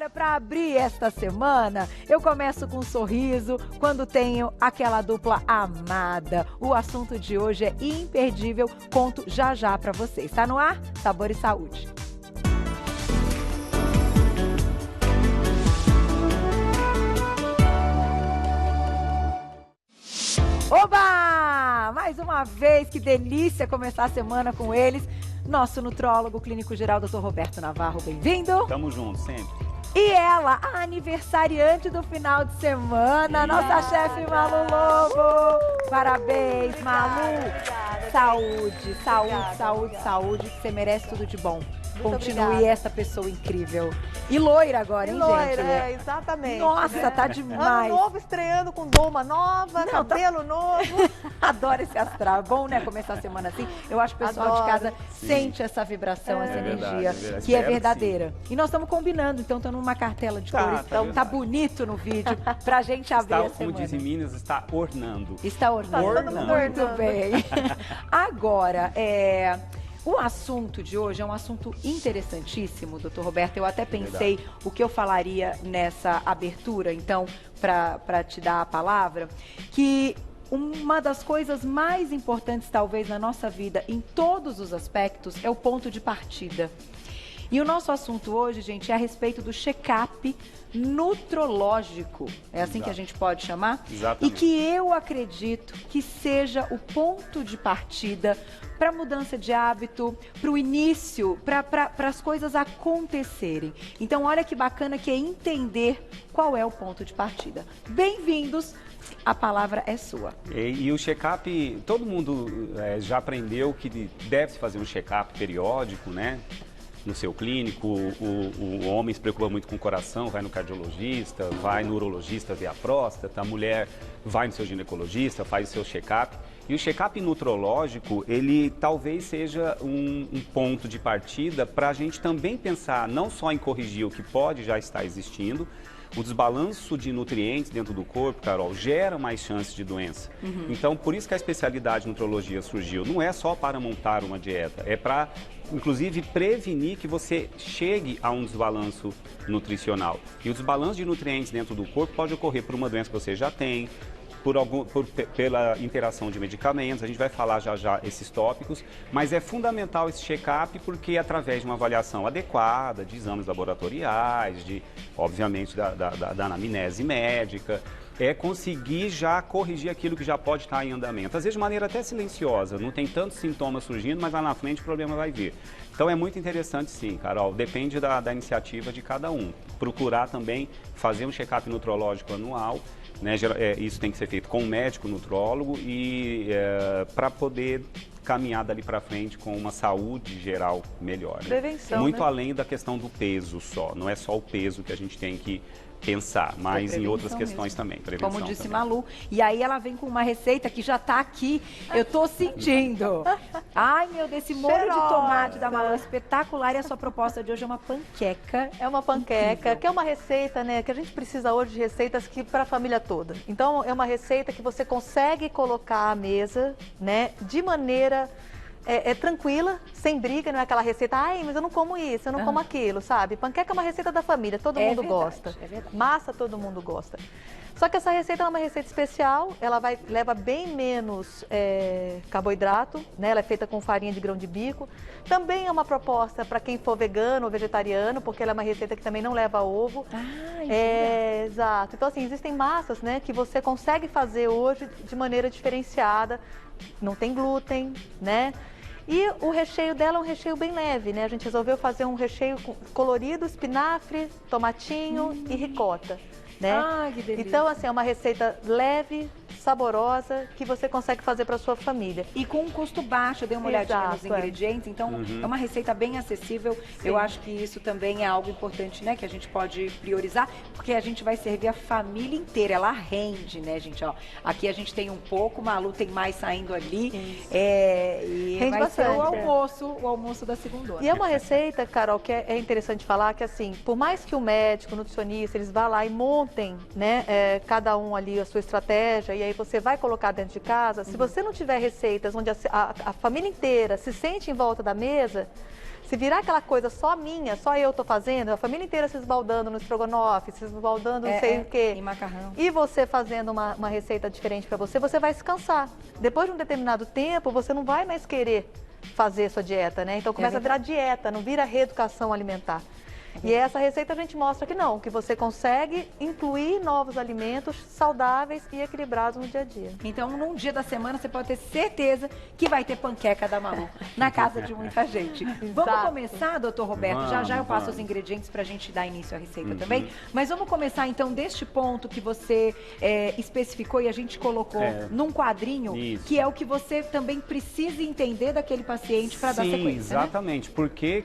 Agora, para abrir esta semana, eu começo com um sorriso quando tenho aquela dupla amada. O assunto de hoje é imperdível, conto já já para vocês. Tá no ar? Sabor e Saúde. Oba! Mais uma vez, que delícia começar a semana com eles. Nosso nutrólogo clínico geral, Dr. Roberto Navarro, bem-vindo. Tamo junto, sempre. E ela, a aniversariante do final de semana, nossa chefe Malu Lobo. Parabéns, Malu. Obrigada. Saúde, saúde, Obrigada, saúde, obrigada. saúde, que você merece tudo de bom. Muito Continue obrigada. essa pessoa incrível. E loira agora, hein, Loira, gente? exatamente. Nossa, né? tá demais. Ano novo estreando com doma nova, cabelo novo. Adoro esse astral. É bom, né, começar a semana assim. Eu acho que o pessoal Adoro. de casa Sim. sente essa vibração, essa verdade, energia, é verdade. que é Espero que verdadeira. E nós estamos combinando, então estamos numa cartela de cores. tá Então tá verdade. bonito no vídeo pra gente abrir Está, a como semana. dizem Minas, está ornando. Está ornando. Tá todo mundo Muito ornando. bem. Agora, o assunto de hoje é um assunto interessantíssimo, doutor Roberto. Eu até pensei o que eu falaria nessa abertura, então, para te dar a palavra, que uma das coisas mais importantes, talvez, na nossa vida, em todos os aspectos, é o ponto de partida. E o nosso assunto hoje, gente, é a respeito do check-up nutrológico. É assim que a gente pode chamar? Exatamente. E que eu acredito que seja o ponto de partida para a mudança de hábito, para o início, para as coisas acontecerem. Então, olha que bacana que é entender qual é o ponto de partida. Bem-vindos, a palavra é sua. E o check-up, todo mundo já aprendeu que deve-se fazer um check-up periódico, né? No seu clínico, o homem se preocupa muito com o coração, vai no cardiologista, vai no urologista ver a próstata, a mulher vai no seu ginecologista, faz o seu check-up. E o check-up nutrológico, ele talvez seja um ponto de partida para a gente também pensar não só em corrigir o que pode já estar existindo. O desbalanço de nutrientes dentro do corpo, Carol, gera mais chances de doença. Então, por isso que a especialidade nutrologia surgiu. Não é só para montar uma dieta, é para, inclusive, prevenir que você chegue a um desbalanço nutricional. E o desbalanço de nutrientes dentro do corpo pode ocorrer por uma doença que você já tem, pela interação de medicamentos, a gente vai falar já já esses tópicos, mas é fundamental esse check-up porque através de uma avaliação adequada, de exames laboratoriais, obviamente da anamnese médica, conseguir já corrigir aquilo que já pode estar em andamento. Às vezes de maneira até silenciosa, não tem tantos sintomas surgindo, mas lá na frente o problema vai vir. Então é muito interessante sim, Carol, depende da iniciativa de cada um. Procurar também fazer um check-up nutrológico anual, né? Isso tem que ser feito com um médico nutrólogo e para poder caminhar dali para frente com uma saúde geral melhor. Né? Prevenção, muito né? além da questão do peso só, não é só o peso que a gente tem que pensar, mas em outras questões também. Prevenção Como disse também. Malu. E aí ela vem com uma receita que já tá aqui. Eu tô sentindo. Ai, meu Deus, esse molho de Cheirosa. tomate da Malu é espetacular. E a sua proposta de hoje é uma panqueca. É uma panqueca, Incrível. que é uma receita, né? Que a gente precisa hoje de receitas para a família toda. Então, é uma receita que você consegue colocar à mesa, né? De maneira tranquila, sem briga, não é aquela receita, ai, mas eu não como isso, eu não como aquilo, sabe? Panqueca é uma receita da família, todo mundo verdade, gosta. é verdade. Massa, todo mundo gosta. Só que essa receita é uma receita especial, ela leva bem menos carboidrato, né? Ela é feita com farinha de grão de bico. Também é uma proposta para quem for vegano ou vegetariano, porque ela é uma receita que também não leva ovo. Exato. Então, assim, existem massas, né, que você consegue fazer hoje de maneira diferenciada. Não tem glúten, né? E o recheio dela é um recheio bem leve, né? A gente resolveu fazer um recheio colorido, espinafre, tomatinho e ricota, né? Ai, que delícia. Então, assim, é uma receita leve, saborosa, que você consegue fazer para sua família. E com um custo baixo, eu dei uma olhadinha nos Exato, ingredientes, então é uma receita bem acessível. Sim. Eu acho que isso também é algo importante, né, que a gente pode priorizar, porque a gente vai servir a família inteira, ela rende, né, gente, ó. Aqui a gente tem um pouco, Malu tem mais saindo ali, e Rende vai ser bastante, o almoço da segunda. E é uma receita, Carol, que é interessante falar que, assim, por mais que o médico, o nutricionista, eles vá lá e montem, né, cada um ali a sua estratégia, e aí você vai colocar dentro de casa, se você não tiver receitas onde a família inteira se sente em volta da mesa, Se virar aquela coisa só minha, só eu tô fazendo, a família inteira se esbaldando no estrogonofe, se esbaldando não sei o quê. E macarrão. E você fazendo uma receita diferente para você, você vai se cansar. Depois de um determinado tempo, você não vai mais querer fazer sua dieta, né? Então começa a virar dieta, não vira reeducação alimentar. E essa receita a gente mostra que não, que você consegue incluir novos alimentos saudáveis e equilibrados no dia a dia. Então, num dia da semana, você pode ter certeza que vai ter panqueca da Malu na casa de muita gente. Vamos começar, doutor Roberto? Já eu passo os ingredientes para a gente dar início à receita também. Mas vamos começar, então, deste ponto que você especificou e a gente colocou num quadrinho, que é o que você também precisa entender daquele paciente para dar sequência, exatamente. Né? Por que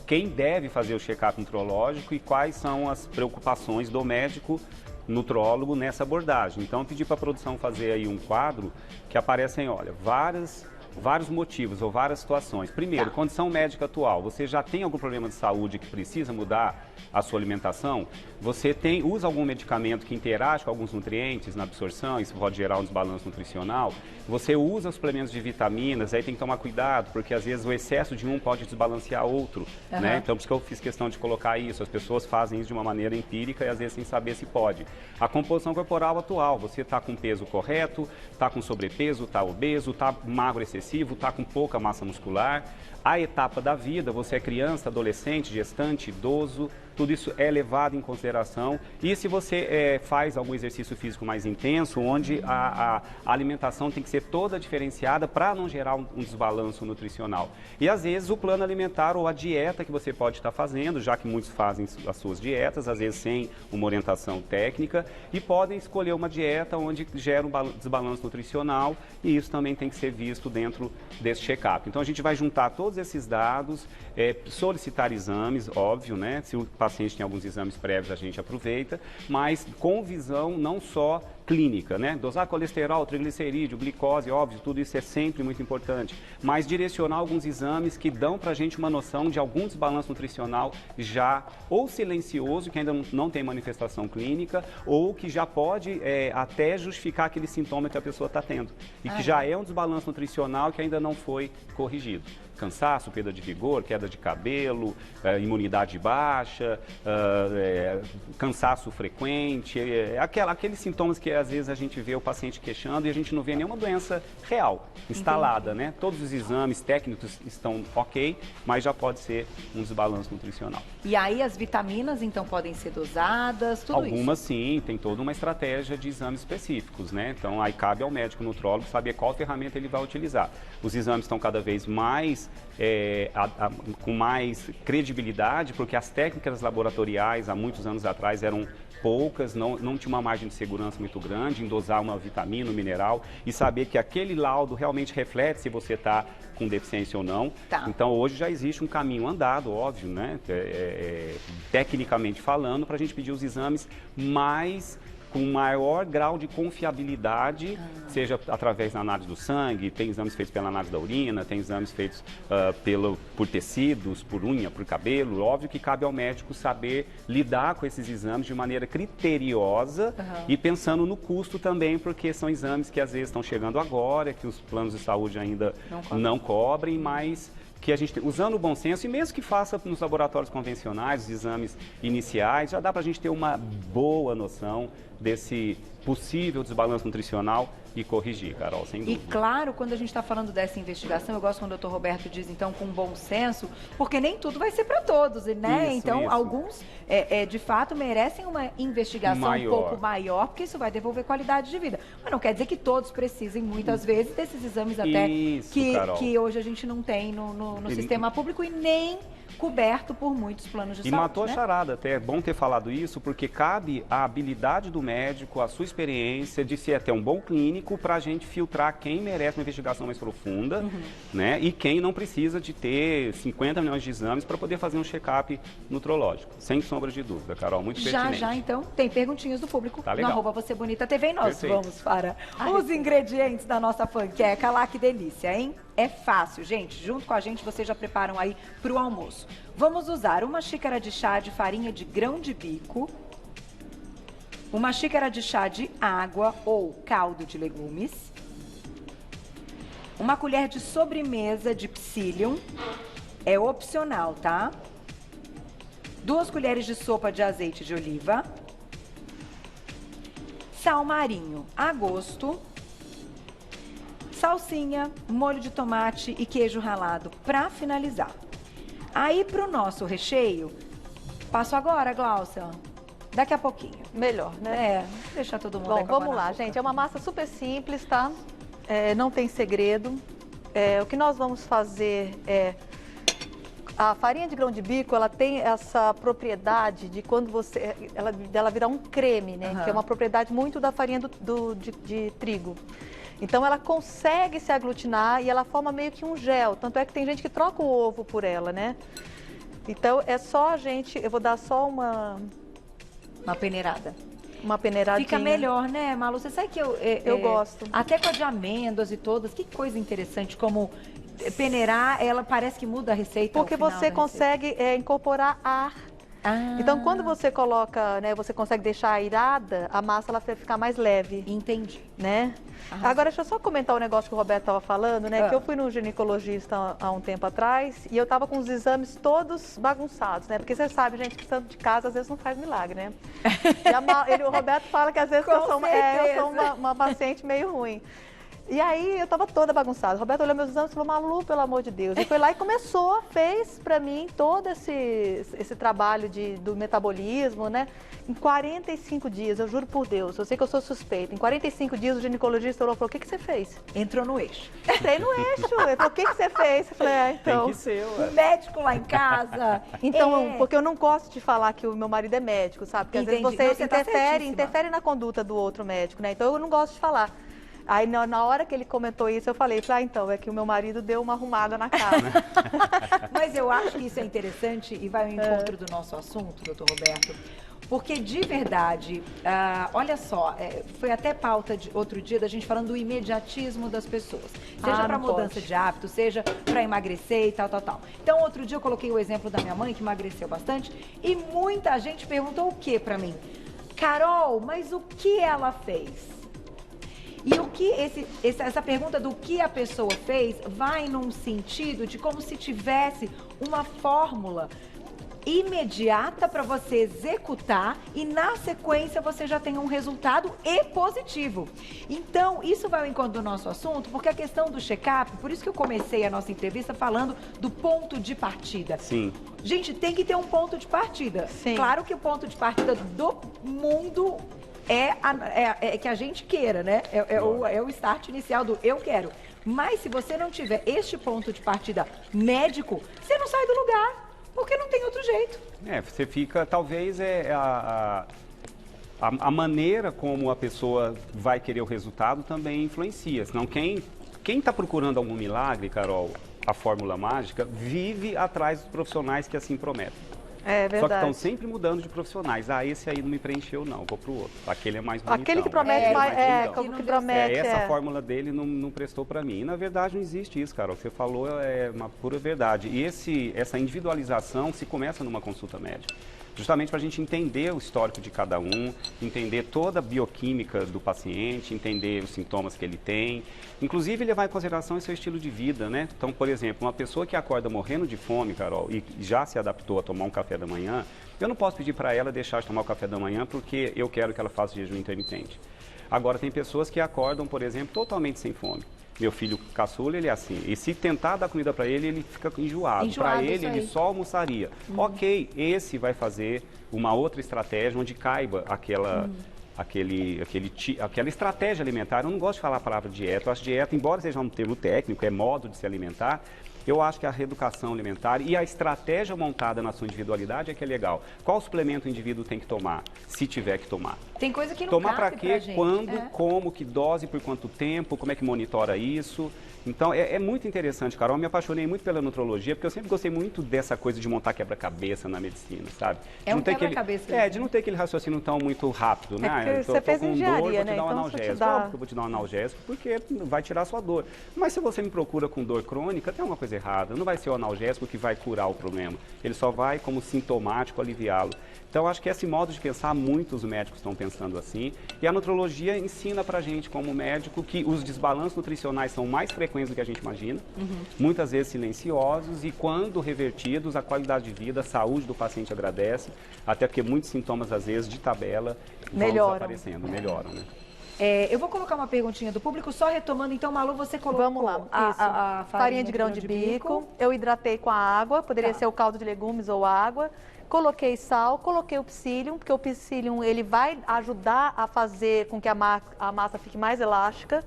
quem deve fazer o check-up nutrológico e quais são as preocupações do médico nutrólogo nessa abordagem. Então, eu pedi para a produção fazer aí um quadro que aparecem, olha, vários motivos ou várias situações. Primeiro, condição médica atual. Você já tem algum problema de saúde que precisa mudar a sua alimentação? Você usa algum medicamento que interage com alguns nutrientes na absorção, isso pode gerar um desbalanço nutricional? Você usa suplementos de vitaminas, aí tem que tomar cuidado, porque às vezes o excesso de um pode desbalancear outro, né? Então, por isso que eu fiz questão de colocar isso. As pessoas fazem isso de uma maneira empírica e às vezes sem saber se pode. A composição corporal atual, você está com peso correto, está com sobrepeso, está obeso, está magro excessivo, está com pouca massa muscular. A etapa da vida, você é criança, adolescente, gestante, idoso, tudo isso é levado em consideração. E se você faz algum exercício físico mais intenso, onde a alimentação tem que ser toda diferenciada para não gerar um desbalanço nutricional. E às vezes o plano alimentar ou a dieta que você pode estar fazendo, já que muitos fazem as suas dietas, às vezes sem uma orientação técnica, e podem escolher uma dieta onde gera um desbalanço nutricional, e isso também tem que ser visto dentro desse check-up. Então a gente vai juntar todos esses dados, solicitar exames, óbvio, né? Se o paciente tem alguns exames prévios, a gente aproveita, mas com visão não só clínica, né? Dosar colesterol, triglicerídeo, glicose, óbvio, tudo isso é sempre muito importante, mas direcionar alguns exames que dão pra gente uma noção de algum desbalanço nutricional já ou silencioso, que ainda não tem manifestação clínica, ou que já pode até justificar aquele sintoma que a pessoa está tendo, e que já é um desbalanço nutricional que ainda não foi corrigido. Cansaço, perda de vigor, queda de cabelo, imunidade baixa, cansaço frequente, aqueles sintomas que às vezes a gente vê o paciente queixando e a gente não vê nenhuma doença real, instalada, né? Todos os exames técnicos estão ok, mas já pode ser um desbalanço nutricional. E aí as vitaminas, então, podem ser dosadas, tudo isso? Algumas sim, tem toda uma estratégia de exames específicos, né? Então, aí cabe ao médico nutrólogo saber qual ferramenta ele vai utilizar. Os exames estão cada vez mais com mais credibilidade, porque as técnicas laboratoriais há muitos anos atrás eram poucas, não tinha uma margem de segurança muito grande em dosar uma vitamina, um mineral e saber que aquele laudo realmente reflete se você está com deficiência ou não. Então hoje já existe um caminho andado, óbvio, né? Tecnicamente falando, para a gente pedir os exames com maior grau de confiabilidade, seja através da análise do sangue, tem exames feitos pela análise da urina, tem exames feitos por tecidos, por unha, por cabelo. Óbvio que cabe ao médico saber lidar com esses exames de maneira criteriosa e pensando no custo também, porque são exames que às vezes estão chegando agora, que os planos de saúde ainda não cobrem, mas que a gente, usando o bom senso, e mesmo que faça nos laboratórios convencionais, os exames iniciais, já dá para a gente ter uma boa noção desse possível desbalanço nutricional e corrigir, Carol, sem dúvida. E claro, quando a gente está falando dessa investigação, eu gosto quando o Dr. Roberto diz, então, com bom senso, porque nem tudo vai ser para todos, né? Então, alguns, de fato, merecem uma investigação um pouco maior, porque isso vai devolver qualidade de vida. Mas não quer dizer que todos precisem, muitas vezes, desses exames até que hoje a gente não tem no sistema público e nem coberto por muitos planos de saúde. E matou a charada, até é bom ter falado isso, porque cabe a habilidade do médico, a sua experiência de ser até um bom clínico para a gente filtrar quem merece uma investigação mais profunda, né? E quem não precisa de ter 50 milhões de exames para poder fazer um check-up nutrológico. Sem sombra de dúvida, Carol, muito pertinente. Já, então, tem perguntinhas do público no @VocêBonitaTV e nós vamos para os ingredientes da nossa panqueca lá, que delícia, hein? É fácil, gente. Junto com a gente, vocês já preparam aí para o almoço. Vamos usar uma xícara de chá de farinha de grão de bico, uma xícara de chá de água ou caldo de legumes, uma colher de sobremesa de psyllium, É opcional, tá? 2 colheres de sopa de azeite de oliva. Sal marinho a gosto. Salsinha, molho de tomate e queijo ralado para finalizar. Aí para o nosso recheio, passo agora, Gláucia. Daqui a pouquinho. Melhor, né? Deixar todo mundo. Bom, vamos lá, gente. É uma massa super simples, tá? Não tem segredo. O que nós vamos fazer é... A farinha de grão de bico, ela tem essa propriedade de quando você... Ela virar um creme, né? Que é uma propriedade muito da farinha de trigo. Então, ela consegue se aglutinar e ela forma meio que um gel. Tanto é que tem gente que troca o ovo por ela, né? Então, é só a gente... Eu vou dar só uma peneirada. Uma peneiradinha. Fica melhor, né, Malu? Você sabe que eu gosto. Até com a de amêndoas e todas. Que coisa interessante como peneirar, ela parece que muda a receita. Porque você consegue incorporar ar. Então, quando você coloca, né, você consegue deixar airada, a massa ela vai ficar mais leve. Entendi. Né? Agora, deixa eu só comentar um negócio que o Roberto estava falando, né? Que eu fui no ginecologista há um tempo atrás e eu estava com os exames todos bagunçados, né? Porque você sabe, gente, que santo de casa às vezes não faz milagre, né? O Roberto fala que às vezes eu sou uma paciente meio ruim. E aí eu tava toda bagunçada. O Roberto olhou meus exames e falou, Malu, pelo amor de Deus. E foi lá e começou, fez pra mim todo esse trabalho do metabolismo, né? Em 45 dias, eu juro por Deus, eu sei que eu sou suspeita. Em 45 dias o ginecologista falou, o que você fez? Entrou no eixo. Entrei no eixo. Ele falou, o que você fez? Eu falei, então... Tem que ser, ué. Um médico lá em casa. Então, porque eu não gosto de falar que o meu marido é médico, sabe? Porque às vezes você interfere na conduta do outro médico, né? Então eu não gosto de falar. Aí, na hora que ele comentou isso, eu falei, então, é que o meu marido deu uma arrumada na casa. Mas eu acho que isso é interessante e vai ao encontro do nosso assunto, doutor Roberto, porque de verdade, olha só, foi até pauta de outro dia da gente falando do imediatismo das pessoas. Seja para mudança de hábito, seja para emagrecer e tal. Então, outro dia eu coloquei o exemplo da minha mãe, que emagreceu bastante, e muita gente perguntou o que para mim? Carol, mas o que ela fez? E o que essa pergunta do que a pessoa fez vai num sentido de como se tivesse uma fórmula imediata para você executar e na sequência você já tem um resultado e positivo. Então, isso vai ao encontro do nosso assunto, porque a questão do check-up, por isso que eu comecei a nossa entrevista falando do ponto de partida. Sim. Gente, tem que ter um ponto de partida. Sim. Claro que o ponto de partida do mundo é que a gente queira, né? É o start inicial do eu quero. Mas se você não tiver este ponto de partida médico, você não sai do lugar, porque não tem outro jeito. Você fica, talvez a maneira como a pessoa vai querer o resultado também influencia. Senão quem está procurando algum milagre, Carol, a fórmula mágica, vive atrás dos profissionais que assim prometem. É verdade. Só que estão sempre mudando de profissionais. Esse aí não me preencheu, não. Vou pro outro. Aquele é mais bonitão. Aquele que promete essa fórmula dele não prestou para mim. E, na verdade, não existe isso, Carol. O que você falou é uma pura verdade. E essa individualização se começa numa consulta médica. Justamente para a gente entender o histórico de cada um, entender toda a bioquímica do paciente, entender os sintomas que ele tem. Inclusive, levar em consideração o seu estilo de vida, né? Então, por exemplo, uma pessoa que acorda morrendo de fome, Carol, e já se adaptou a tomar um café da manhã, eu não posso pedir para ela deixar de tomar o café da manhã porque eu quero que ela faça jejum intermitente. Agora, tem pessoas que acordam, por exemplo, totalmente sem fome. Meu filho caçula, ele é assim. E se tentar dar comida para ele fica enjoado. Para ele só almoçaria. Ok, esse vai fazer uma outra estratégia onde caiba aquela estratégia alimentar. Eu não gosto de falar a palavra dieta. Eu acho dieta, embora seja um termo técnico, é modo de se alimentar. Eu acho que a reeducação alimentar e a estratégia montada na sua individualidade é que é legal. Qual suplemento o indivíduo tem que tomar, se tiver que tomar? Tem coisa que não tomar cabe para quê, gente, quando, como, que dose, por quanto tempo, como é que monitora isso. Então, é muito interessante, Carol. Eu me apaixonei muito pela nutrologia, porque eu sempre gostei muito dessa coisa de montar quebra-cabeça na medicina, sabe? É um quebra-cabeça. De não ter aquele raciocínio tão muito rápido, né? Você fez com engenharia, dor, vou te né? dar um Então, analgésico. Óbvio que eu vou te dar um analgésico, porque vai tirar a sua dor. Mas se você me procura com dor crônica, tem uma coisa coisa errada. Não vai ser o analgésico que vai curar o problema. Ele só vai, como sintomático, aliviá-lo. Então, acho que esse modo de pensar, muitos médicos estão pensando assim. E a nutrologia ensina pra gente, como médico, que os desbalanços nutricionais são mais frequentes do que a gente imagina. Muitas vezes silenciosos e, quando revertidos, a qualidade de vida, a saúde do paciente agradece. Até porque muitos sintomas, às vezes, de tabela, vão desaparecendo, melhoram, né? Eu vou colocar uma perguntinha do público, só retomando, então, Malu, você colocou... Vamos lá, a farinha de grão de bico, eu hidratei com a água, poderia ser o caldo de legumes ou água, coloquei sal, coloquei o psyllium, porque o psyllium ele vai ajudar a fazer com que a massa fique mais elástica,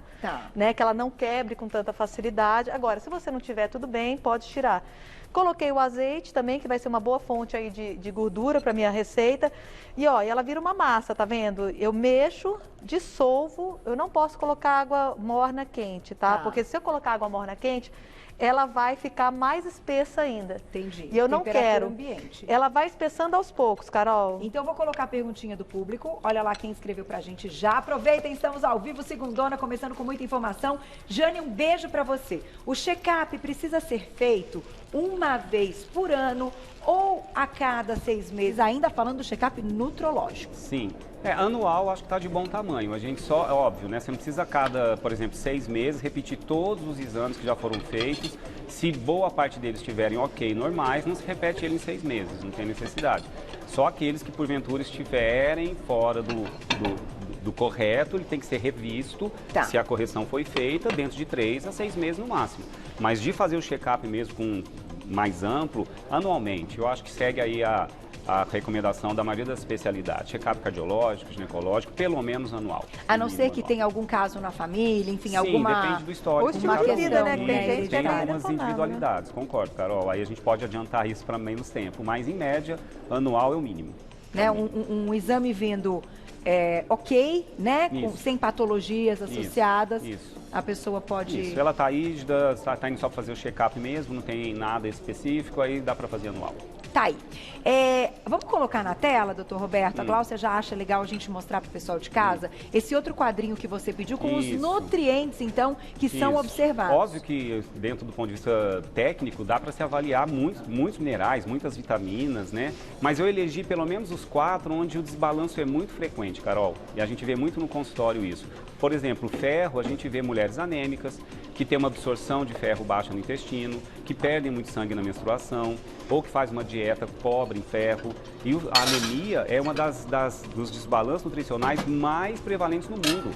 né, que ela não quebre com tanta facilidade. Agora, se você não tiver tudo bem, pode tirar. Coloquei o azeite também, que vai ser uma boa fonte aí de gordura para minha receita. E ó, ela vira uma massa, tá vendo? Eu mexo, dissolvo, eu não posso colocar água morna quente, tá? Porque se eu colocar água morna quente, ela vai ficar mais espessa ainda. Entendi. E eu não quero. Ambiente. Ela vai espessando aos poucos, Carol. Então eu vou colocar a perguntinha do público. Olha lá quem escreveu pra gente já. Aproveitem, estamos ao vivo, segundona, começando com muita informação. Jane, um beijo pra você. O check-up precisa ser feito uma vez por ano ou a cada 6 meses? Ainda falando do check-up nutrológico. Sim. Anual, acho que está de bom tamanho. A gente só, é óbvio, né? Você não precisa a cada, por exemplo, 6 meses, repetir todos os exames que já foram feitos. Se boa parte deles estiverem ok, normais, não se repete ele em 6 meses, não tem necessidade. Só aqueles que, porventura, estiverem fora do correto, ele tem que ser revisto, se a correção foi feita, dentro de 3 a 6 meses no máximo. Mas de fazer o check-up mesmo com mais amplo, anualmente, eu acho que segue aí a recomendação da maioria das especialidades, check-up cardiológico, ginecológico, pelo menos anual. A não ser que tenha algum caso na família, enfim, Sim, alguma... depende do histórico. Ou estilo de vida, né? Tem Tem gente que é algumas detonado, individualidades, concordo, Carol. Aí a gente pode adiantar isso para menos tempo, mas em média, anual é o mínimo. Né? Um exame vindo ok, né? Sem patologias associadas. Isso. A pessoa pode... Isso, ela está rígida, está indo só fazer o check-up mesmo, não tem nada específico, aí dá para fazer anual. Tá aí. Vamos colocar na tela, doutor Roberto, a Gláucia já acha legal a gente mostrar para o pessoal de casa esse outro quadrinho que você pediu com os nutrientes, então, que são observados. Óbvio que, dentro do ponto de vista técnico, dá para se avaliar muitos minerais, muitas vitaminas, né? Mas eu elegi pelo menos os 4 onde o desbalanço é muito frequente, Carol. E a gente vê muito no consultório isso. Por exemplo, ferro, a gente vê mulheres anêmicas, que tem uma absorção de ferro baixa no intestino, que perdem muito sangue na menstruação, ou que faz uma dieta pobre em ferro. E a anemia é uma dos desbalanços nutricionais mais prevalentes no mundo.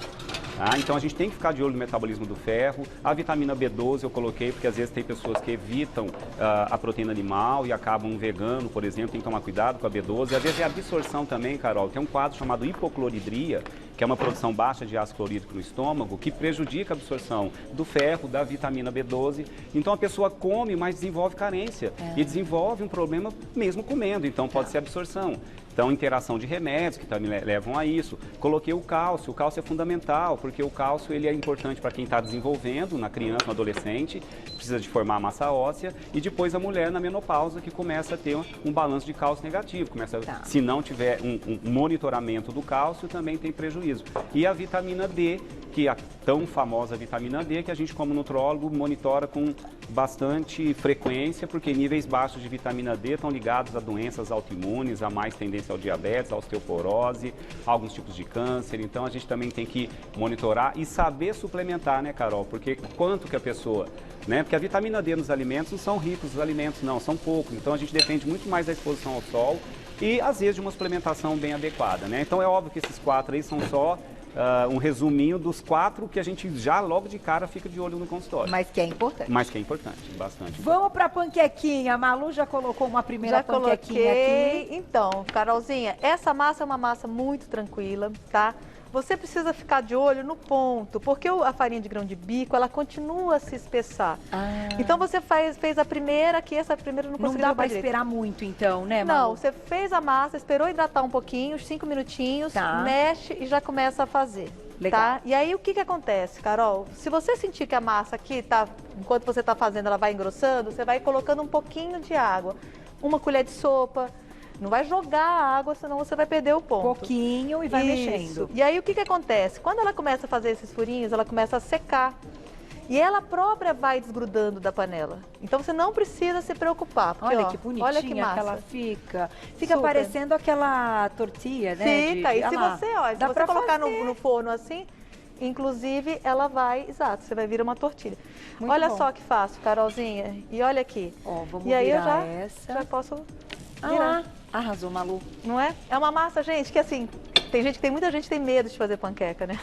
Então a gente tem que ficar de olho no metabolismo do ferro. A vitamina B12 eu coloquei porque às vezes tem pessoas que evitam a proteína animal e acabam vegano, por exemplo, tem que tomar cuidado com a B12. Às vezes é a absorção também, Carol. Tem um quadro chamado hipocloridria, que é uma produção baixa de ácido clorídrico no estômago, que prejudica a absorção do ferro, da vitamina B12. Então a pessoa come, mas desenvolve carência e desenvolve um problema mesmo comendo, então pode ser absorção. Então, interação de remédios que também levam a isso. Coloquei o cálcio é fundamental, porque o cálcio ele é importante para quem está desenvolvendo, na criança, no adolescente, precisa de formar massa óssea, e depois a mulher na menopausa que começa a ter um balanço de cálcio negativo. Se não tiver um monitoramento do cálcio, também tem prejuízo. E a vitamina D, que é a tão famosa vitamina D, que a gente como nutrólogo monitora com bastante frequência, porque níveis baixos de vitamina D estão ligados a doenças autoimunes, a mais tendência ao diabetes, à osteoporose, a alguns tipos de câncer. Então a gente também tem que monitorar e saber suplementar, né, Carol? Porque quanto que a pessoa... Né? Porque a vitamina D nos alimentos não são ricos os alimentos, não, são poucos. Então a gente depende muito mais da exposição ao sol e, às vezes, de uma suplementação bem adequada, né? Então é óbvio que esses 4 aí são só... um resuminho dos 4 que a gente já logo de cara fica de olho no consultório. Mas que é importante. Mas que é importante, bastante. Vamos para a panquequinha. A Malu já colocou uma primeira panquequinha aqui. Então, Carolzinha, essa massa é uma massa muito tranquila, tá? Você precisa ficar de olho no ponto, porque a farinha de grão de bico, ela continua a se espessar. Então você fez a primeira, que essa primeira não conseguiu. Não dá para esperar muito então, né, Malu? Não, você fez a massa, esperou hidratar um pouquinho, uns 5 minutinhos, mexe e já começa a fazer. Legal. Tá? E aí o que acontece, Carol? Se você sentir que a massa aqui, enquanto você está fazendo, ela vai engrossando, você vai colocando um pouquinho de água. Uma colher de sopa. Não vai jogar a água, senão você vai perder o ponto. Pouquinho e vai mexendo. E aí o que acontece? Quando ela começa a fazer esses furinhos, ela começa a secar. E ela própria vai desgrudando da panela. Então você não precisa se preocupar. Porque, Olha ó, que bonitinha olha que massa. que ela fica. Fica Super. parecendo aquela tortilha, né? Fica, e se olha lá, você, ó, se dá você pra colocar fazer. no forno assim, inclusive ela vai, exato, você vai virar uma tortilha. Muito Olha bom. só que fácil, Carolzinha. E olha aqui. Ó, vamos e aí eu virar já, essa. já posso Ah virar. lá, arrasou, Malu. Não é? É uma massa, gente, que assim, tem muita gente que tem medo de fazer panqueca, né?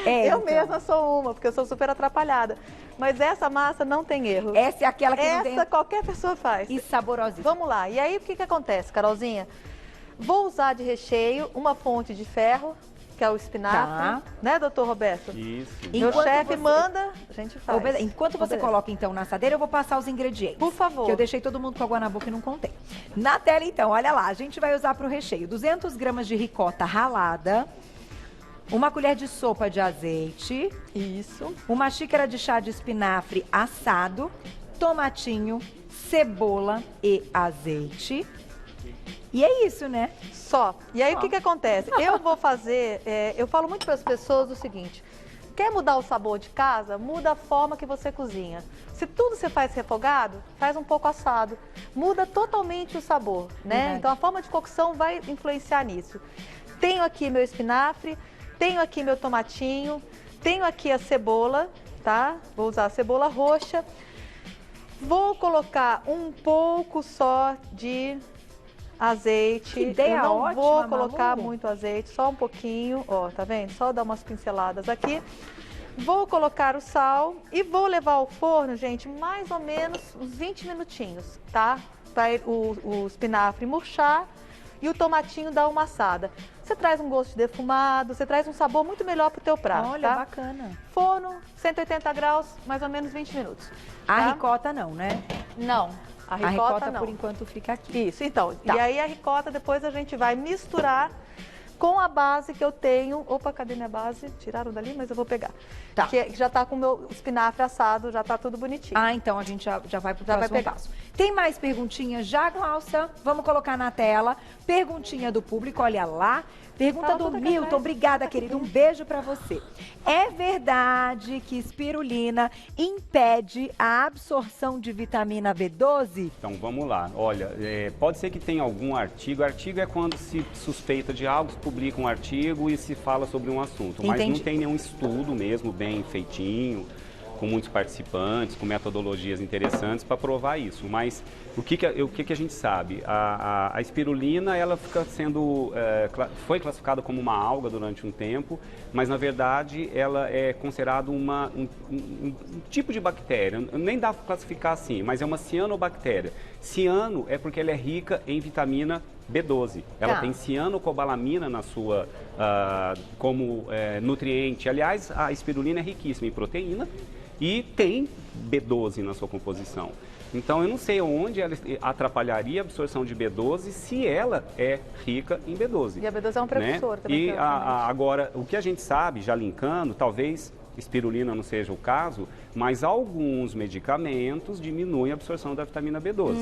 É, Eu então. mesma sou uma, porque eu sou super atrapalhada. Mas essa massa não tem erro. Essa é aquela que não tem... Essa qualquer pessoa faz. E saborosíssima. Vamos lá. E aí, o que que acontece, Carolzinha? Vou usar de recheio uma fonte de ferro, que é o espinafre. Tá. Né, doutor Roberto? Isso. Meu Enquanto chefe você- manda, a gente faz. Enquanto você Obedece. coloca, então, na assadeira, eu vou passar os ingredientes. Por favor. Que eu deixei todo mundo com água na boca e não contei. Na tela, então, olha lá. A gente vai usar para o recheio 200 gramas de ricota ralada, uma colher de sopa de azeite, Isso. uma xícara de chá de espinafre assado, tomatinho, cebola e azeite. E é isso, né? Só. E aí, Só. o que que acontece? Eu vou fazer, eu falo muito para as pessoas o seguinte, quer mudar o sabor de casa? Muda a forma que você cozinha. Se tudo você faz refogado, faz um pouco assado. Muda totalmente o sabor, né? Verdade. Então, a forma de cocção vai influenciar nisso. Tenho aqui meu espinafre, tenho aqui meu tomatinho, tenho aqui a cebola, tá? Vou usar a cebola roxa. Vou colocar um pouco só de azeite. Que ideia Eu não ótima, vou colocar Malu. muito azeite, só um pouquinho, ó, tá vendo? Só dar umas pinceladas aqui. Vou colocar o sal e vou levar ao forno, gente, mais ou menos uns 20 minutinhos, tá? Para o espinafre murchar e o tomatinho dar uma assada. Você traz um gosto defumado, você traz um sabor muito melhor pro teu prato, Olha, tá? bacana. Forno, 180 graus, mais ou menos 20 minutos. A tá? ricota não, né? Não, a A ricota, ricota, não. por enquanto, fica aqui. Isso, então. Tá. E aí a ricota depois a gente vai misturar com a base que eu tenho. Opa, cadê minha base? Tiraram dali, mas eu vou pegar. Tá. Que já tá com o meu espinafre assado, já tá tudo bonitinho. Ah, então a gente já vai pro Já vai próximo pegar. passo. Tem mais perguntinhas já, Glaucia? Vamos colocar na tela. Perguntinha do público, olha lá. Pergunta Fala do tudo aqui Milton. atrás. Obrigada, querido. Um beijo pra você. É verdade que espirulina impede a absorção de vitamina B12? Então vamos lá. Olha, pode ser que tenha algum artigo. Artigo é quando se suspeita de algo, se publica um artigo e se fala sobre um assunto. Mas Entendi. não tem nenhum estudo mesmo bem feitinho, com muitos participantes, com metodologias interessantes para provar isso. Mas o que a gente sabe? A espirulina, ela fica sendo, foi classificada como uma alga durante um tempo, mas na verdade ela é considerada um tipo de bactéria. Nem dá para classificar assim, mas é uma cianobactéria. Ciano é porque ela é rica em vitamina B12. Ela Tá. tem cianocobalamina na sua, como nutriente. Aliás, a espirulina é riquíssima em proteína e tem B12 na sua composição. Então, eu não sei onde ela atrapalharia a absorção de B12 se ela é rica em B12. E a B12 é um precursor né? também. E teoricamente. agora, o que a gente sabe, já linkando, talvez espirulina não seja o caso, mas alguns medicamentos diminuem a absorção da vitamina B12.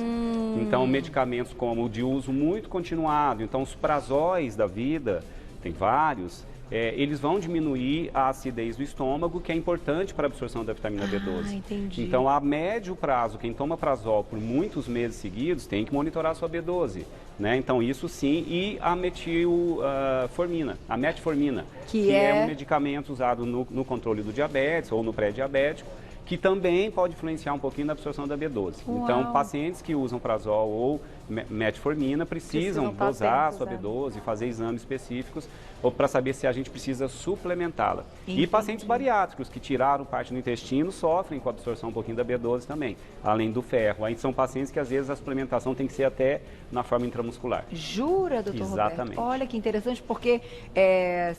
Então, medicamentos como o de uso muito continuado, então os prazóis da vida, tem vários, eles vão diminuir a acidez do estômago, que é importante para a absorção da vitamina B12. Entendi. Então, a médio prazo, quem toma prazol por muitos meses seguidos tem que monitorar a sua B12. Né? Então, isso sim, e a metilformina, a metformina, Que é é um medicamento usado no controle do diabetes ou no pré-diabético, que também pode influenciar um pouquinho na absorção da B12. Uau. Então, pacientes que usam prazol ou metformina precisam estar dosar a atentos, sua B12, fazer exames específicos para saber se a gente precisa suplementá-la. Entendi. E pacientes bariátricos que tiraram parte do intestino sofrem com a absorção um pouquinho da B12 também, além do ferro. Aí são pacientes que às vezes a suplementação tem que ser até na forma intramuscular. Jura, doutor Exatamente. Roberto? Olha que interessante, porque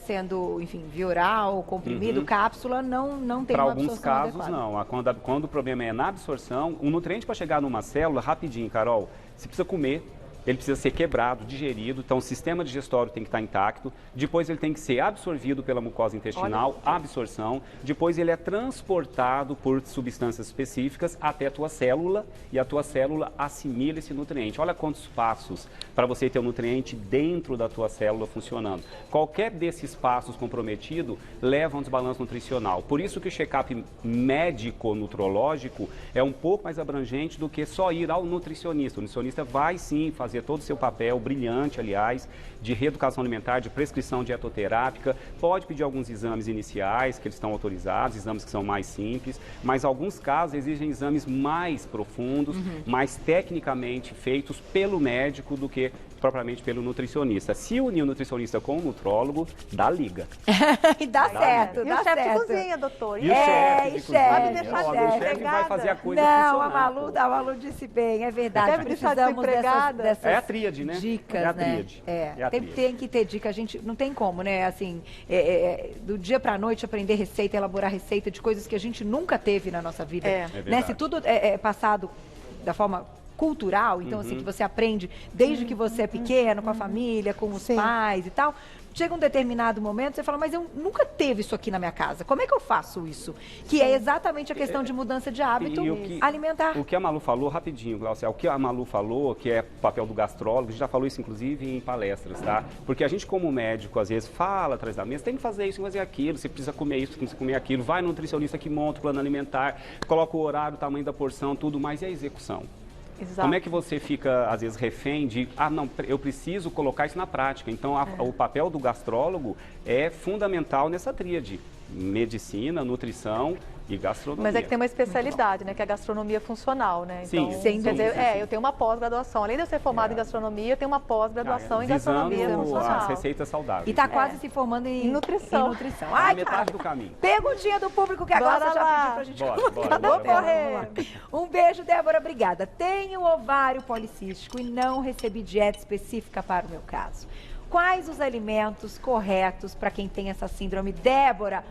sendo, enfim, via oral, comprimido, cápsula, não tem Para uma alguns absorção casos, adequada. não. Quando o problema é na absorção, o nutriente para chegar numa célula, rapidinho, Carol, você precisa comer, ele precisa ser quebrado, digerido, então o sistema digestório tem que estar intacto, depois ele tem que ser absorvido pela mucosa intestinal, absorção, depois ele é transportado por substâncias específicas até a tua célula e a tua célula assimila esse nutriente. Olha quantos passos para você ter o nutriente dentro da tua célula funcionando. Qualquer desses passos comprometido leva a um desbalanço nutricional. Por isso que o check-up médico-nutrológico é um pouco mais abrangente do que só ir ao nutricionista. O nutricionista vai sim fazer todo o seu papel, brilhante, aliás, de reeducação alimentar, de prescrição dietoterápica, pode pedir alguns exames iniciais que eles estão autorizados, exames que são mais simples, mas alguns casos exigem exames mais profundos, mais tecnicamente feitos pelo médico do que propriamente pelo nutricionista. Se unir o nutricionista com o nutrólogo, dá liga. E dá certo, E dá o chefe certo. de cozinha, doutor? E o chefe, e chefe, o chefe vai fazer a coisa Não, funcionar. a Malu disse bem, é verdade. Deve deixar Precisamos desempregada. dessas É a tríade, né? dicas, É a né? tríade. É a Tem, tríade. tem que ter dica, a gente não tem como, né? Assim, do dia pra noite aprender receita, elaborar receita de coisas que a gente nunca teve na nossa vida. É. É Né? verdade. Se tudo é passado da forma cultural, então assim, que você aprende desde que você é pequeno, com a família, com os Sim. pais e tal. Chega um determinado momento, você fala, mas eu nunca teve isso aqui na minha casa. Como é que eu faço isso? Que é exatamente a questão de mudança de hábito E o que- alimentar. O que a Malu falou, rapidinho, Glaucia, o que a Malu falou, que é o papel do gastrólogo, a gente já falou isso inclusive em palestras, tá? Porque a gente como médico, às vezes, fala atrás da mesa, tem que fazer isso, tem que fazer aquilo, você precisa comer isso, precisa comer aquilo, vai no nutricionista que monta o plano alimentar, coloca o horário, o tamanho da porção, tudo, mas e a execução? Exato. Como é que você fica, às vezes, refém de, não, eu preciso colocar isso na prática. Então, o papel do gastrólogo é fundamental nessa tríade. Medicina, nutrição e gastronomia. Mas é que tem uma especialidade, né? Que é a gastronomia funcional, né? Sim, Então, sem quer dizer, dúvida, sim. eu tenho uma pós-graduação. Além de eu ser formada em gastronomia, eu tenho uma pós-graduação em gastronomia visando funcional. as receitas saudáveis. E tá né? quase se formando em nutrição. Na Ai, metade cara, do caminho. perguntinha do público que a Bora Glaucia já lá. pediu pra gente Bora, colocar. bora, Vamos bora. correr. Um beijo, Débora, obrigada. Tenho ovário policístico e não recebi dieta específica para o meu caso. Quais os alimentos corretos para quem tem essa síndrome? Débora,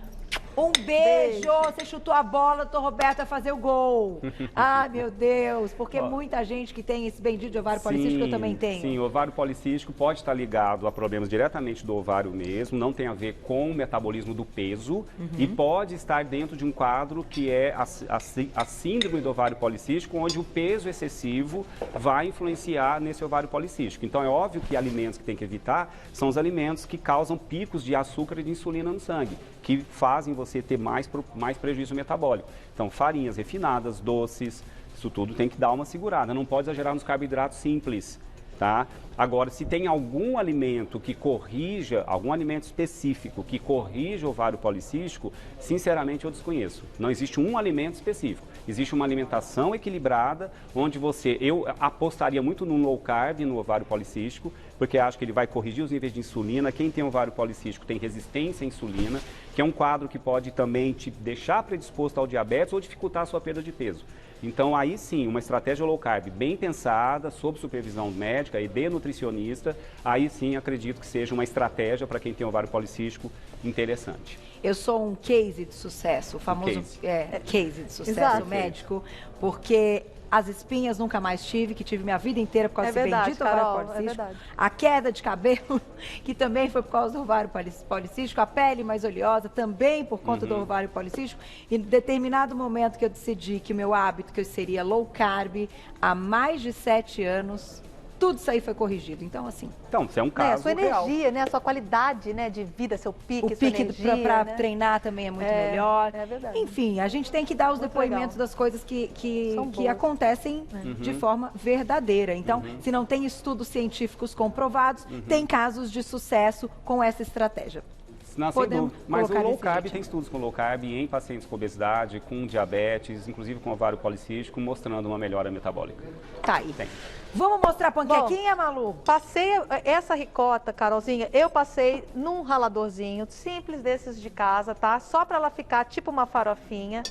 um beijo. Você chutou a bola, doutor Roberto vai fazer o gol. Ai, meu Deus, porque Ó. muita gente que tem esse bendito de ovário policístico, eu também tenho. Sim, o ovário policístico pode estar ligado a problemas diretamente do ovário mesmo, não tem a ver com o metabolismo do peso e pode estar dentro de um quadro que é a síndrome do ovário policístico, onde o peso excessivo vai influenciar nesse ovário policístico. Então é óbvio que alimentos que tem que evitar são os alimentos que causam picos de açúcar e de insulina no sangue, que fazem você ter mais prejuízo metabólico. Então, farinhas refinadas, doces, isso tudo tem que dar uma segurada. Não pode exagerar nos carboidratos simples, tá? Agora, se tem algum alimento que corrija, algum alimento específico que corrija o ovário policístico, sinceramente eu desconheço. Não existe um alimento específico. Existe uma alimentação equilibrada, onde eu apostaria muito no low carb, no ovário policístico, porque acho que ele vai corrigir os níveis de insulina. Quem tem ovário policístico tem resistência à insulina, que é um quadro que pode também te deixar predisposto ao diabetes ou dificultar a sua perda de peso. Então, aí sim, uma estratégia low carb bem pensada, sob supervisão médica e de nutricionista, aí sim acredito que seja uma estratégia para quem tem ovário policístico interessante. Eu sou um case de sucesso, o famoso case de sucesso Exato. médico, porque as espinhas nunca mais tive, que tive minha vida inteira por causa É desse verdade, bendito ovário Carol, é policístico. verdade. A queda de cabelo, que também foi por causa do ovário policístico, a pele mais oleosa, também por conta do ovário policístico. E em determinado momento que eu decidi que o meu hábito, que eu seria low carb, há mais de 7 anos, tudo isso aí foi corrigido. Então, assim, Então, isso é um Né, a caso sua real. energia, né? A sua qualidade, né, de vida, seu pique, o sua pique energia, para né? treinar também é muito É, melhor. é verdade. Enfim, a gente tem que dar os Muito depoimentos legal. das coisas que São boas. acontecem de forma verdadeira. Então, se não tem estudos científicos comprovados, tem casos de sucesso com essa estratégia. Não, sem Podemos dúvida. Mas o colocar low desse carb jeito. tem estudos com low carb em pacientes com obesidade, com diabetes, inclusive com ovário policístico, mostrando uma melhora metabólica. Tá aí. Tem. Vamos mostrar a panquequinha, Malu? Passei essa ricota, Carolzinha, eu passei num raladorzinho simples desses de casa, tá? Só para ela ficar tipo uma farofinha.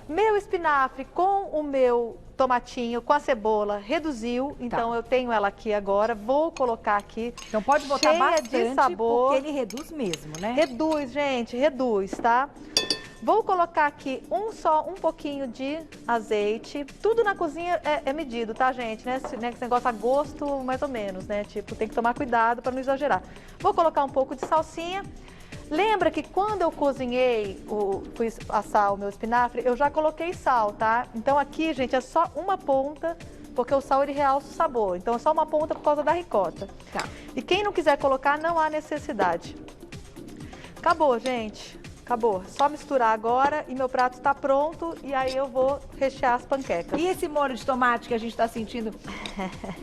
Meu espinafre com o meu tomatinho, com a cebola, reduziu. Então eu tenho ela aqui agora, vou colocar aqui. Então pode botar cheia bastante, de sabor. porque ele reduz mesmo, né? Reduz, gente, reduz, tá? Vou colocar aqui um pouquinho de azeite. Tudo na cozinha é medido, tá, gente? Né? Esse negócio a gosto, mais ou menos, né? Tipo, tem que tomar cuidado para não exagerar. Vou colocar um pouco de salsinha. Lembra que quando eu cozinhei, fui assar o meu espinafre, eu já coloquei sal, tá? Então aqui, gente, é só uma ponta, porque o sal ele realça o sabor. Então é só uma ponta por causa da ricota. Tá. E quem não quiser colocar, não há necessidade. Acabou, gente. Acabou. Só misturar agora e meu prato está pronto e aí eu vou rechear as panquecas. E esse molho de tomate que a gente está sentindo?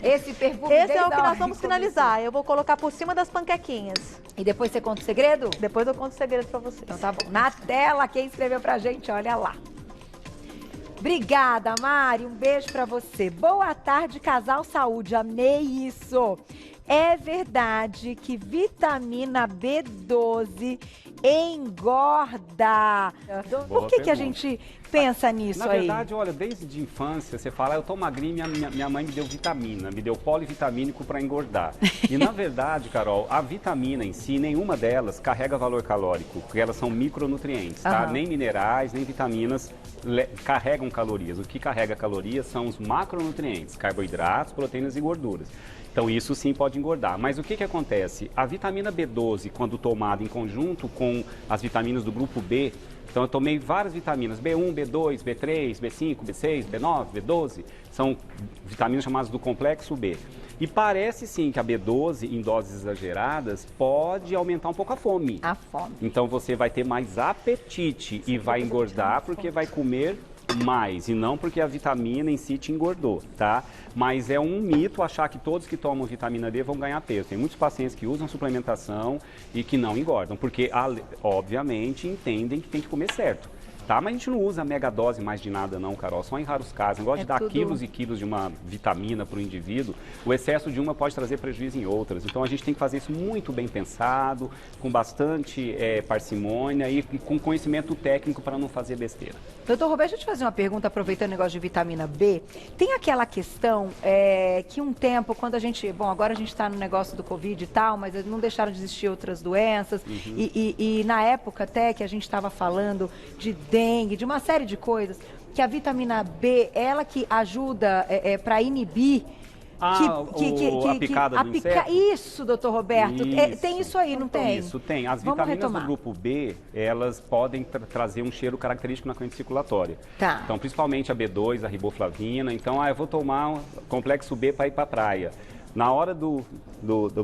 Esse perfume Esse é o que nós vamos finalizar. Eu vou colocar por cima das panquequinhas. E depois você conta o segredo? Depois eu conto o segredo pra vocês. Então tá bom. Na tela, quem escreveu pra gente, olha lá. Obrigada, Mari. Um beijo pra você. Boa tarde, casal saúde. Amei isso. É verdade que vitamina B12 engorda. Por que a gente pensa nisso aí? Na verdade, olha, desde a infância, você fala, eu tô magrinha, minha mãe me deu vitamina, me deu polivitamínico para engordar. E na verdade, Carol, a vitamina em si, nenhuma delas carrega valor calórico, porque elas são micronutrientes, tá? Nem minerais, nem vitaminas carregam calorias. O que carrega calorias são os macronutrientes, carboidratos, proteínas e gorduras. Então isso sim pode engordar. Mas o que acontece? A vitamina B12, quando tomada em conjunto com as vitaminas do grupo B, então eu tomei várias vitaminas, B1, B2, B3, B5, B6, B9, B12, são vitaminas chamadas do complexo B. E parece sim que a B12, em doses exageradas, pode aumentar um pouco a fome. A fome. Então você vai ter mais apetite e vai engordar porque vai comer mais, e não porque a vitamina em si te engordou, tá? Mas é um mito achar que todos que tomam vitamina D vão ganhar peso. Tem muitos pacientes que usam suplementação e que não engordam, porque, obviamente, entendem que tem que comer certo. Tá? Mas a gente não usa mega dose mais de nada não, Carol, só em raros casos. Não gosta de dar quilos e quilos de uma vitamina para o indivíduo. O excesso de uma pode trazer prejuízo em outras. Então a gente tem que fazer isso muito bem pensado, com bastante parcimônia e com conhecimento técnico para não fazer besteira. Doutor Roberto, deixa eu te fazer uma pergunta, aproveitando o negócio de vitamina B. Tem aquela questão que um tempo, quando a gente... Bom, agora a gente está no negócio do Covid e tal, mas não deixaram de existir outras doenças. E na época até que a gente estava falando de dengue, de uma série de coisas, que a vitamina B, ela que ajuda para inibir... a picada do inseto? Isso, doutor Roberto. Isso. Tem isso aí, não tem? Isso, tem. As vitaminas do grupo B, elas podem trazer um cheiro característico na corrente circulatória. Tá. Então, principalmente a B2, a riboflavina. Então, eu vou tomar um complexo B para ir para a praia. Na hora do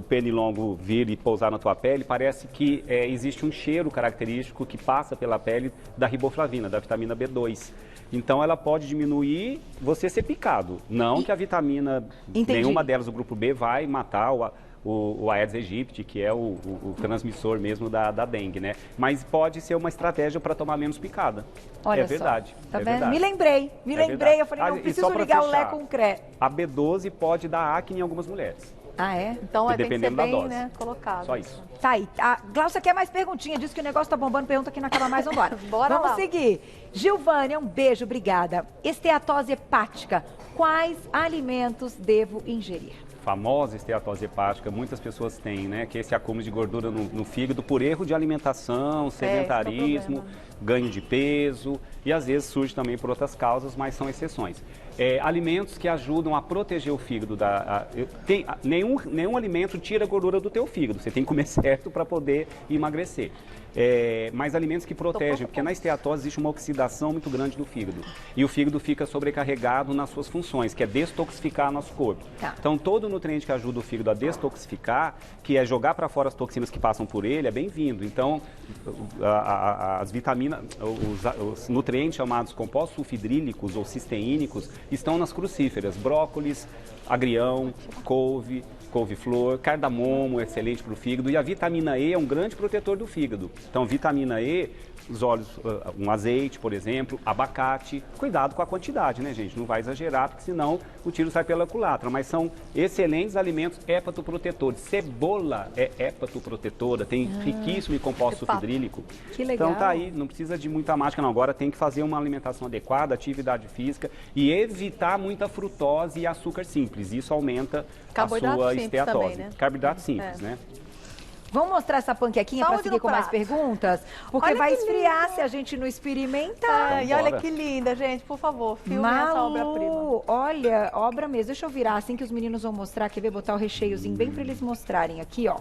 pernilongo vir e pousar na tua pele, parece que existe um cheiro característico que passa pela pele da riboflavina, da vitamina B2. Então, ela pode diminuir você ser picado. Não que a vitamina, nenhuma delas do grupo B vai matar o Aedes aegypti, que é o transmissor mesmo da dengue, né? Mas pode ser uma estratégia para tomar menos picada. Olha verdade. Tá vendo? Verdade. Me lembrei. Verdade. Eu falei, não preciso ligar o Lé com o CRE. A B12 pode dar acne em algumas mulheres. Ah, é? Então tem que ser dependendo da bem, dose. né, colocado. Só isso. Tá aí. A Glaucia quer mais perguntinha, diz que o negócio tá bombando, pergunta que não acaba mais, vambora. Bora Vamos lá. seguir. Gilvânia, um beijo, obrigada. Esteatose hepática, quais alimentos devo ingerir? Famosa esteatose hepática, muitas pessoas têm, né? Que é esse acúmulo de gordura no fígado por erro de alimentação, sedentarismo, ganho de peso e às vezes surge também por outras causas, mas são exceções. Alimentos que ajudam a proteger o fígado. Nenhum alimento tira a gordura do teu fígado, você tem que comer certo para poder emagrecer. Mas alimentos que protegem, porque na esteatose existe uma oxidação muito grande do fígado. E o fígado fica sobrecarregado nas suas funções, que é detoxificar nosso corpo. Tá. Então, todo nutriente que ajuda o fígado a detoxificar, que é jogar para fora as toxinas que passam por ele, é bem-vindo. Então, as vitaminas, os nutrientes chamados compostos sulfidrílicos ou cisteínicos estão nas crucíferas, brócolis, agrião, couve-flor, cardamomo, excelente para o fígado, e a vitamina E é um grande protetor do fígado. Então, vitamina E, os óleos, um azeite, por exemplo, abacate, cuidado com a quantidade, né, gente? Não vai exagerar, porque senão o tiro sai pela culatra, mas são excelentes alimentos hepatoprotetores. Cebola é hepatoprotetora, tem riquíssimo em composto sulfidrílico. Que legal. Então tá aí, não precisa de muita mágica não. Agora tem que fazer uma alimentação adequada, atividade física e evitar muita frutose e açúcar simples. Isso aumenta a sua esteatose. Também, né? Carboidrato simples, né? Vamos mostrar essa panquequinha para Saúde seguir no com mais prato. perguntas? Porque Olha vai que esfriar linda. se a gente não experimentar. E olha bora. que linda, gente. Por favor, filme essa obra-prima. Malu, olha, obra mesmo. Deixa eu virar assim que os meninos vão mostrar. Quer ver? Botar o recheiozinho bem para eles mostrarem aqui, ó.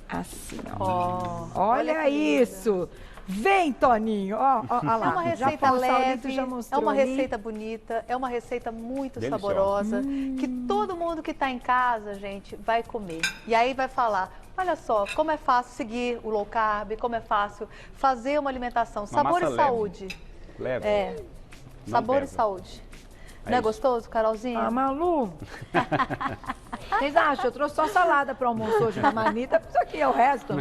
Assim, ó. Olha que linda. isso. Vem, Toninho. Ó lá. É uma Já receita foi, o Saulito leve, já é mostrou uma ali. receita bonita, é uma receita muito Deliciosa. saborosa, que todo mundo que está em casa, gente, vai comer. E aí vai falar, olha só, como é fácil seguir o low carb, como é fácil fazer uma alimentação, sabor massa e leve. saúde. Leve. É, Não sabor e pesa. saúde. É Não é isso. gostoso, Carolzinha? Ah, Malu. Vocês acham? Eu trouxe só salada para almoço hoje na marmita. Isso aqui é o resto.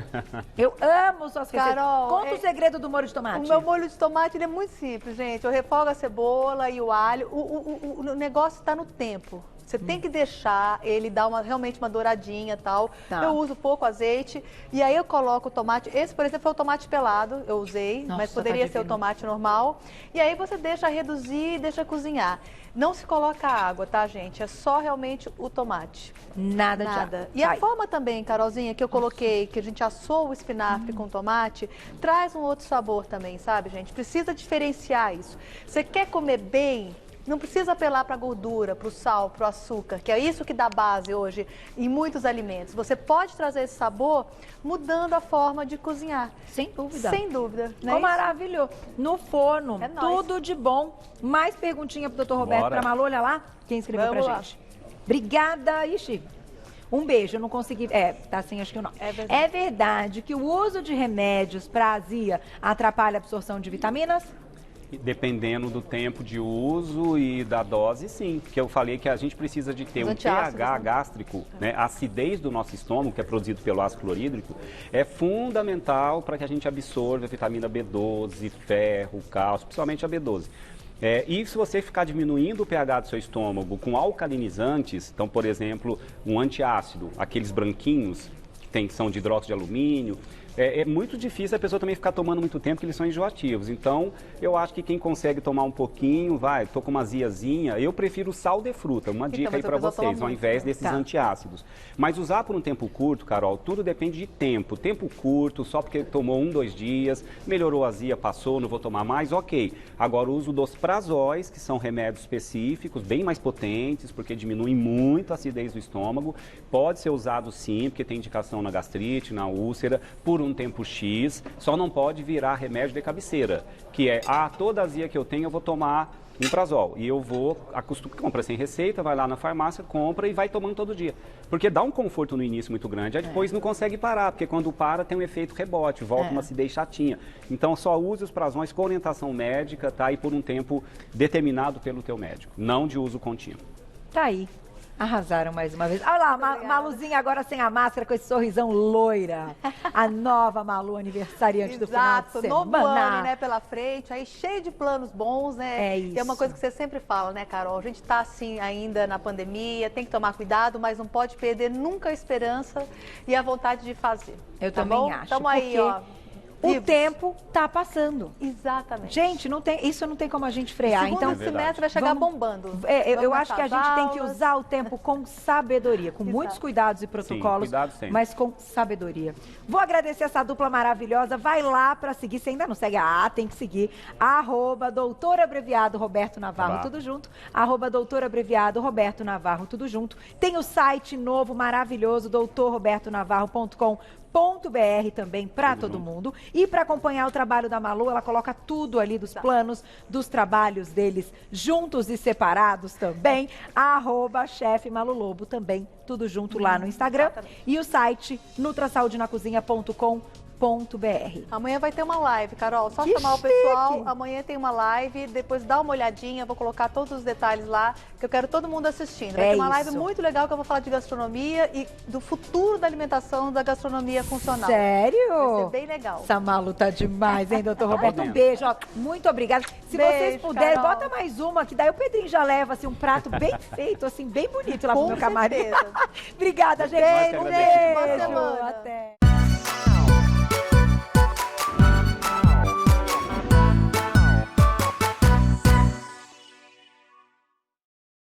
Eu amo suas receitas. Carol, Conta o segredo do molho de tomate. O meu molho de tomate ele é muito simples, gente. Eu refogo a cebola e o alho. O negócio está no tempo. Você tem que deixar ele dar realmente uma douradinha e tal. Tá. Eu uso pouco azeite. E aí eu coloco o tomate. Esse, por exemplo, foi o tomate pelado, eu usei. Nossa, mas tá poderia ser o divino. tomate normal. E aí você deixa reduzir e deixa cozinhar. Não se coloca água, tá, gente? É só realmente o tomate. Nada de Nada. água. E a Vai. forma também, Carolzinha, que eu coloquei, que a gente assou o espinafre com tomate, traz um outro sabor também, sabe, gente? Precisa diferenciar isso. Você quer comer bem? Não precisa apelar para a gordura, para o sal, para o açúcar, que é isso que dá base hoje em muitos alimentos. Você pode trazer esse sabor mudando a forma de cozinhar. Sem dúvida. Sem dúvida. Né? Ficou maravilhoso. No forno, É nóis. tudo de bom. Mais perguntinha pro Dr. Roberto, Bora. pra Malu, olha lá. Quem escreveu Vamos pra lá. gente. Obrigada. Ixi, um beijo, eu não consegui. Tá assim, acho que não. É verdade. É verdade que o uso de remédios para azia atrapalha a absorção de vitaminas? Dependendo do tempo de uso e da dose, sim. Porque eu falei que a gente precisa de ter Os um antiácidos, pH né? gástrico, né? A acidez do nosso estômago, que é produzido pelo ácido clorídrico, é fundamental para que a gente absorva a vitamina B12, ferro, cálcio, principalmente a B12. E se você ficar diminuindo o pH do seu estômago com alcalinizantes, então, por exemplo, um antiácido, aqueles branquinhos que são de hidróxido de alumínio, é muito difícil a pessoa também ficar tomando muito tempo, porque eles são enjoativos. Então, eu acho que quem consegue tomar um pouquinho, tô com uma aziazinha, eu prefiro sal de fruta, uma dica mas aí a para pessoa toma vocês, ao muito, invés né? desses Tá. antiácidos. Mas usar por um tempo curto, Carol, tudo depende de tempo. Tempo curto, só porque tomou 1, 2 dias, melhorou a azia, passou, não vou tomar mais, ok. Agora, o uso dos prazóis, que são remédios específicos, bem mais potentes, porque diminuem muito a acidez do estômago. Pode ser usado sim, porque tem indicação na gastrite, na úlcera, por um tempo X. Só não pode virar remédio de cabeceira, que é, toda azia que eu tenho eu vou tomar um prazol. E eu vou, compra sem receita, vai lá na farmácia, compra e vai tomando todo dia. Porque dá um conforto no início muito grande, aí depois não consegue parar, porque quando para tem um efeito rebote, volta uma acidez chatinha. Então só use os prazóis com orientação médica, tá? E por um tempo determinado pelo teu médico, não de uso contínuo. Tá aí. Arrasaram mais uma vez. Olha lá, Maluzinha agora sem a máscara, com esse sorrisão loira. A nova Malu, aniversariante do final de Exato, semana. novo ano, né, pela frente, aí cheio de planos bons, né? É E é uma isso. coisa que você sempre fala, né, Carol? A gente tá assim ainda na pandemia, tem que tomar cuidado, mas não pode perder nunca a esperança e a vontade de fazer. Eu tá também bom? acho, Tamo aí, porque ó. O vivos. tempo tá passando. Exatamente. Gente, isso não tem como a gente frear. Segundo Então, semestre vai chegar vamos- bombando. eu Vamos acho que a começar gente as tem que aulas. usar o tempo com sabedoria, com muitos Exato. cuidados e protocolos, cuidado sempre. mas com sabedoria. Vou agradecer essa dupla maravilhosa. Vai lá pra seguir, se ainda não segue, tem que seguir, @doutor abreviado Roberto Navarro, Tá. tudo junto, @doutor abreviado Roberto Navarro, tudo junto. Tem o site novo, maravilhoso, doutorrobertonavarro.com.br também para todo mundo. E para acompanhar o trabalho da Malu, ela coloca tudo ali dos planos, dos trabalhos deles, juntos e separados também. @chefe Malu Lobo também, tudo junto lá no Instagram. Exatamente. E o site nutrasaudenacozinha.com.br. Amanhã vai ter uma live, Carol. Só Que chamar o chique! pessoal. Amanhã tem uma live. Depois dá uma olhadinha. Vou colocar todos os detalhes lá, que eu quero todo mundo assistindo. Vai É ter uma live isso. muito legal que eu vou falar de gastronomia e do futuro da alimentação da gastronomia funcional. Sério? Vai ser bem legal. Essa Malu tá demais, hein, doutor Roberto? Um podendo. beijo, ó. Muito obrigada. Se Beijo, vocês puderem, Carol. bota mais uma, que daí o Pedrinho já leva assim, um prato bem feito, assim, bem bonito lá pro Com meu camarim. certeza. Obrigada, gente. Beijo, Nós que gente. Boa agradecemos. semana. Até.